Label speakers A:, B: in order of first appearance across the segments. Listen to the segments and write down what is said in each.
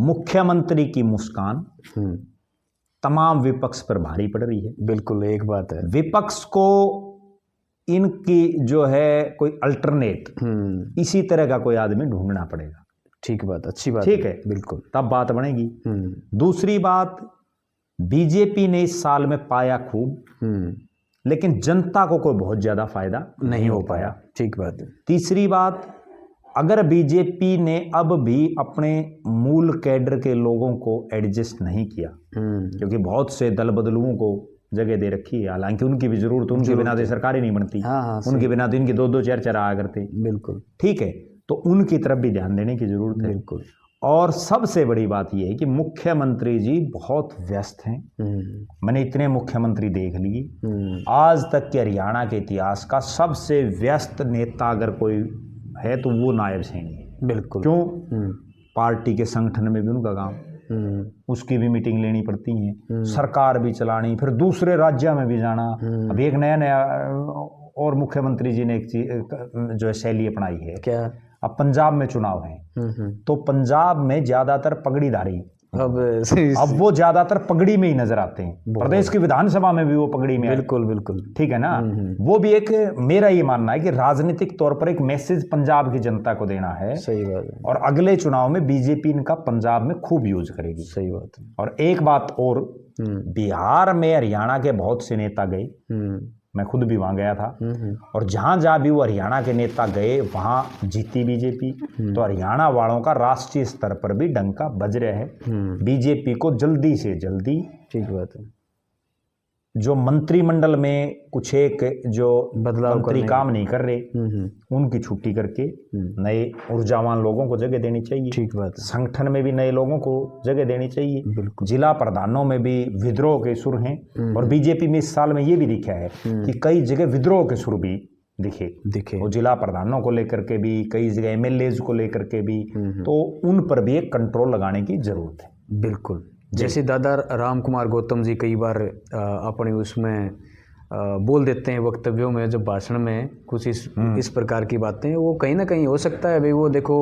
A: मुख्यमंत्री की मुस्कान तमाम विपक्ष पर भारी पड़ रही है।
B: बिल्कुल, एक बात है,
A: विपक्ष को इनकी जो है कोई अल्टरनेट इसी तरह का कोई आदमी ढूंढना पड़ेगा।
B: ठीक बात, अच्छी बात,
A: ठीक है,
B: बिल्कुल,
A: तब बात बनेगी। दूसरी बात, बीजेपी ने इस साल में पाया खूब, लेकिन जनता को कोई बहुत ज्यादा फायदा नहीं हो पाया।
B: ठीक बात है।
A: तीसरी बात, अगर बीजेपी ने अब भी अपने मूल कैडर के लोगों को एडजस्ट नहीं किया, क्योंकि बहुत से दल बदलुओं को जगह दे रखी है, हालांकि उनकी भी जरूरत, उनके बिना तो सरकार ही नहीं बनती। उनके बिना तो इनके 2-2 4-4 आया करते।
B: बिल्कुल,
A: ठीक है, तो उनकी तरफ भी ध्यान देने की जरूरत है।
B: बिल्कुल।
A: और सबसे बड़ी बात यह है कि मुख्यमंत्री जी बहुत व्यस्त हैं। मैंने इतने मुख्यमंत्री देख लिए, आज तक के हरियाणा के इतिहास का सबसे व्यस्त नेता अगर कोई है तो वो नायब सैनी है।
B: बिल्कुल।
A: क्यों? पार्टी के संगठन में भी उनका काम, उसकी भी मीटिंग लेनी पड़ती है, सरकार भी चलानी, फिर दूसरे राज्य में भी जाना। अब एक नया और मुख्यमंत्री जी ने एक चीज जो है शैली अपनाई है।
B: क्या?
A: अब पंजाब में चुनाव है, तो पंजाब में ज्यादातर पगड़ीधारी, अब वो ज्यादातर पगड़ी में ही नजर आते हैं। प्रदेश की विधानसभा में भी वो पगड़ी में।
B: बिल्कुल बिल्कुल,
A: ठीक है ना। वो भी एक, मेरा ये मानना है कि राजनीतिक तौर पर एक मैसेज पंजाब की जनता को देना है।
B: सही बात है।
A: और अगले चुनाव में बीजेपी इनका पंजाब में खूब यूज करेगी।
B: सही बात है।
A: और एक बात और, बिहार में हरियाणा के बहुत से नेता गए, मैं खुद भी वहां गया था, और जहां जहां भी वो हरियाणा के नेता गए वहां जीती बीजेपी। तो हरियाणा वालों का राष्ट्रीय स्तर पर भी डंका बज रहा है। बीजेपी को जल्दी से जल्दी,
B: ठीक बात है,
A: जो मंत्रिमंडल में कुछ एक जो
B: बदलाव
A: मंत्री काम नहीं कर रहे, उनकी छुट्टी करके नए ऊर्जावान लोगों को जगह देनी चाहिए।
B: ठीक बात है।
A: संगठन में भी नए लोगों को जगह देनी चाहिए।
B: बिल्कुल।
A: जिला प्रधानों में भी विद्रोह के सुर हैं, और बीजेपी में इस साल में ये भी दिखा है कि कई जगह विद्रोह के सुर भी दिखे। वो जिला प्रधानों को लेकर के भी, कई जगह एमएलए को लेकर के भी, तो उन पर भी एक कंट्रोल लगाने की जरूरत है।
B: बिल्कुल। जैसे दादा राम कुमार गौतम जी कई बार अपने उसमें बोल देते हैं वक्तव्यों में, जब भाषण में कुछ इस प्रकार की बातें, वो कहीं ना कहीं हो सकता है भाई, वो देखो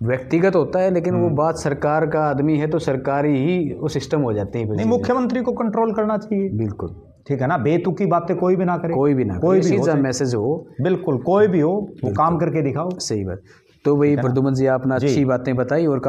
B: व्यक्तिगत होता है, लेकिन वो बात सरकार का आदमी है तो सरकारी ही वो सिस्टम हो जाते हैं।
A: नहीं, मुख्यमंत्री को कंट्रोल करना चाहिए।
B: बिल्कुल,
A: ठीक है ना। बेतुकी बातें कोई भी ना करे, कोई भी
B: मैसेज हो,
A: बिल्कुल कोई भी हो, वो काम करके दिखाओ।
B: सही बात। तो भाई प्रद्युमन जी, आपने अच्छी बातें बताई और